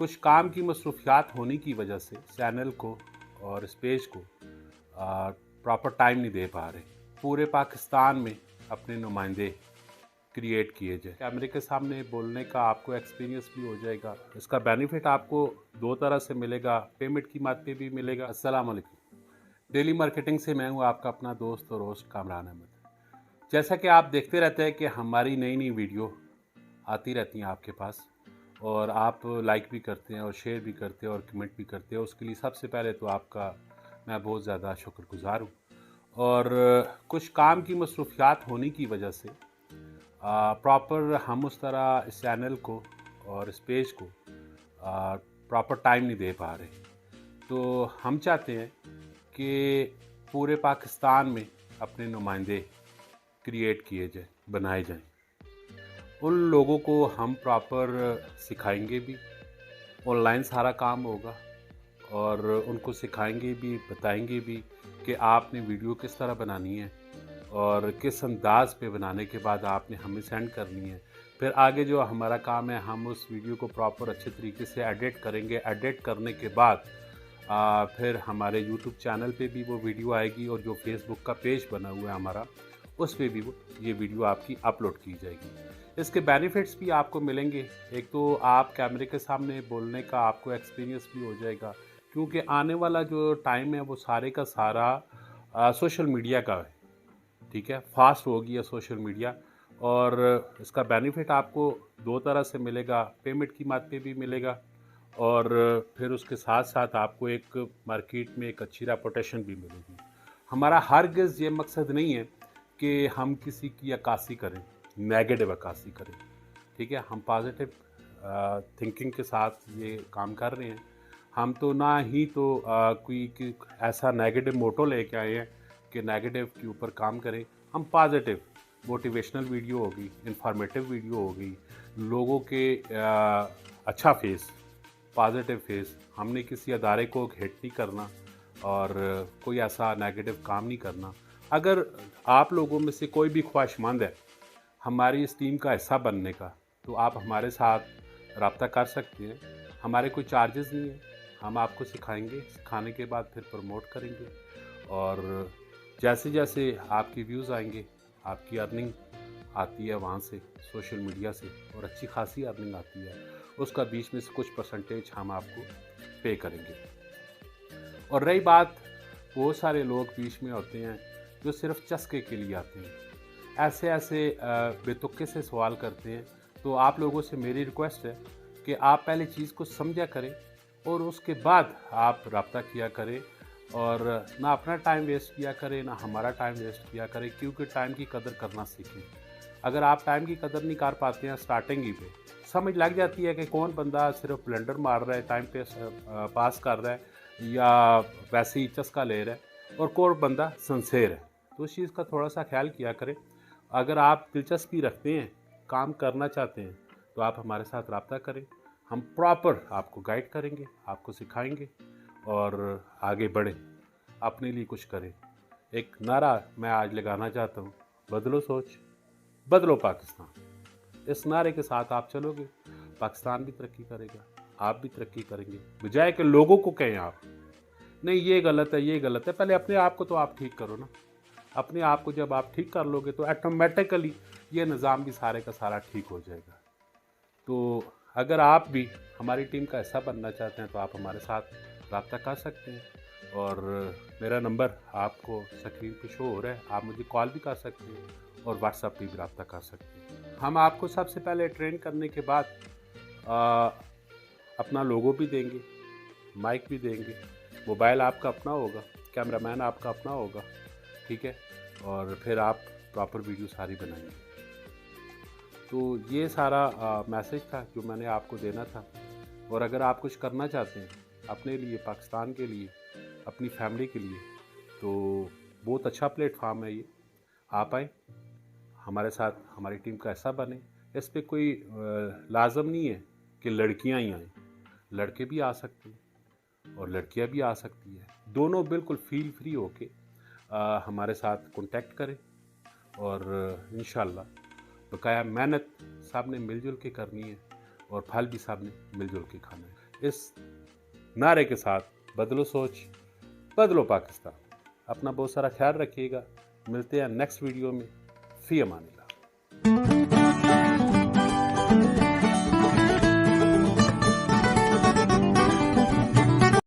कुछ काम की मसरूफियात होने की वजह से चैनल को और इस पेज को प्रॉपर टाइम नहीं दे पा रहे। पूरे पाकिस्तान में अपने नुमाइंदे क्रिएट किए जाए। कैमरे के सामने बोलने का आपको एक्सपीरियंस भी हो जाएगा। इसका बेनिफिट आपको दो तरह से मिलेगा, पेमेंट की बात पे भी मिलेगा। अस्सलाम वालेकुम। डेली मार्केटिंग से मैं हूँ आपका अपना दोस्त और होस्ट कामरान अहमद। जैसा कि आप देखते रहते हैं कि हमारी नई नई वीडियो आती रहती हैं आपके पास, और आप लाइक भी करते हैं और शेयर भी करते हैं और कमेंट भी करते हैं। उसके लिए सबसे पहले तो आपका मैं बहुत ज़्यादा शुक्रगुजार हूँ। और कुछ काम की मसरूफियात होने की वजह से प्रॉपर हम उस तरह इस चैनल को और इस पेज को प्रॉपर टाइम नहीं दे पा रहे। तो हम चाहते हैं कि पूरे पाकिस्तान में अपने नुमाइंदे क्रिएट किए जाए, बनाए जाएं। उन लोगों को हम प्रॉपर सिखाएंगे भी, ऑनलाइन सारा काम होगा, और उनको सिखाएंगे भी, बताएंगे भी कि आपने वीडियो किस तरह बनानी है और किस अंदाज पे बनाने के बाद आपने हमें सेंड करनी है। फिर आगे जो हमारा काम है, हम उस वीडियो को प्रॉपर अच्छे तरीके से एडिट करेंगे। एडिट करने के बाद फिर हमारे यूट्यूब चैनल पे भी वो वीडियो आएगी, और जो फेसबुक का पेज बना हुआ है हमारा, उस पर भी वो ये वीडियो आपकी अपलोड की जाएगी। इसके बेनिफिट्स भी आपको मिलेंगे। एक तो आप कैमरे के सामने बोलने का आपको एक्सपीरियंस भी हो जाएगा, क्योंकि आने वाला जो टाइम है वो सारे का सारा सोशल मीडिया का है। ठीक है, फास्ट हो गया सोशल मीडिया, और इसका बेनिफिट आपको दो तरह से मिलेगा, पेमेंट की बात पे भी मिलेगा, और फिर उसके साथ साथ आपको एक मार्केट में एक अच्छी रेपुटेशन भी मिलेगी। हमारा हरगिज़ ये मकसद नहीं है कि हम किसी की अक्कासी करें, नेगेटिव अक्कासी करें। ठीक है, हम पॉजिटिव थिंकिंग के साथ ये काम कर रहे हैं। हम तो ना ही तो कोई ऐसा नेगेटिव मोटो लेके आए हैं कि नेगेटिव के ऊपर काम करें। हम पॉजिटिव मोटिवेशनल वीडियो होगी, इंफॉर्मेटिव वीडियो होगी, लोगों के अच्छा फेस, पॉजिटिव फेस। हमने किसी अदारे को हिट नहीं करना और कोई ऐसा नेगेटिव काम नहीं करना। अगर आप लोगों में से कोई भी ख्वाहिशमंद है हमारी इस टीम का हिस्सा बनने का, तो आप हमारे साथ रब्ता कर सकते हैं। हमारे कोई चार्जेस नहीं है, हम आपको सिखाएंगे, सिखाने के बाद फिर प्रमोट करेंगे, और जैसे जैसे आपके व्यूज़ आएंगे, आपकी अर्निंग आती है वहाँ से, सोशल मीडिया से, और अच्छी खासी अर्निंग आती है, उसका बीच में से कुछ परसेंटेज हम आपको पे करेंगे। और रही बात, बहुत सारे लोग बीच में होते हैं जो सिर्फ चस्के के लिए आते हैं, ऐसे ऐसे बेतुके से सवाल करते हैं। तो आप लोगों से मेरी रिक्वेस्ट है कि आप पहले चीज़ को समझा करें और उसके बाद आप रब्ता किया करें, और ना अपना टाइम वेस्ट किया करें, ना हमारा टाइम वेस्ट किया करें, क्योंकि टाइम की कदर करना सीखें। अगर आप टाइम की कदर नहीं कर पाते हैं स्टार्टिंग ही पे, समझ लग जाती है कि कौन बंदा सिर्फ ब्लेंडर मार रहा है, टाइम पे पास कर रहा है, या वैसे ही चस्का ले रहा है, और कौन बंदा सिंसेयर है। तो उस चीज़ का थोड़ा सा ख्याल किया करें। अगर आप दिलचस्पी रखते हैं, काम करना चाहते हैं, तो आप हमारे साथ रब्ता करें। हम प्रॉपर आपको गाइड करेंगे, आपको सिखाएंगे, और आगे बढ़ें, अपने लिए कुछ करें। एक नारा मैं आज लगाना चाहता हूँ, बदलो सोच, बदलो पाकिस्तान। इस नारे के साथ आप चलोगे, पाकिस्तान भी तरक्की करेगा, आप भी तरक्की करेंगे। बजाय कि लोगों को कहें आप नहीं ये गलत है, ये गलत है, पहले अपने आप को तो आप ठीक करो ना। अपने आप को जब आप ठीक कर लोगे तो ऑटोमेटिकली ये निज़ाम भी सारे का सारा ठीक हो जाएगा। तो अगर आप भी हमारी टीम का हिस्सा बनना चाहते हैं तो आप हमारे साथ रब्ता कर सकते हैं, और मेरा नंबर आपको स्क्रीन पे शो हो रहा है। आप मुझे कॉल भी कर सकते हैं और व्हाट्सएप पे भी रब्ता कर सकते हैं। हम आपको सबसे पहले ट्रेन करने के बाद आ, अपना लोगो भी देंगे, माइक भी देंगे, मोबाइल आपका अपना होगा, कैमरामैन आपका अपना होगा। ठीक है, और फिर आप प्रॉपर वीडियो सारी बनाएंगे। तो ये सारा मैसेज था जो मैंने आपको देना था। और अगर आप कुछ करना चाहते हैं अपने लिए, पाकिस्तान के लिए, अपनी फैमिली के लिए, तो बहुत अच्छा प्लेटफार्म है ये। आप आएँ, हमारे साथ हमारी टीम का हिस्सा बने। इस पे कोई लाजम नहीं है कि लड़कियां ही आएँ, लड़के भी आ सकते हैं और लड़कियां भी आ सकती है। दोनों बिल्कुल फील फ्री होके हमारे साथ कांटेक्ट करें, और इंशाल्लाह बकाया मेहनत सब ने मिलजुल के करनी है, और फल भी सब ने मिलजुल के खाना है। इस नारे के साथ बदलो सोच, बदलो पाकिस्तान। अपना बहुत सारा ख्याल रखिएगा। मिलते हैं नेक्स्ट वीडियो में। फी अमानिल्लाह।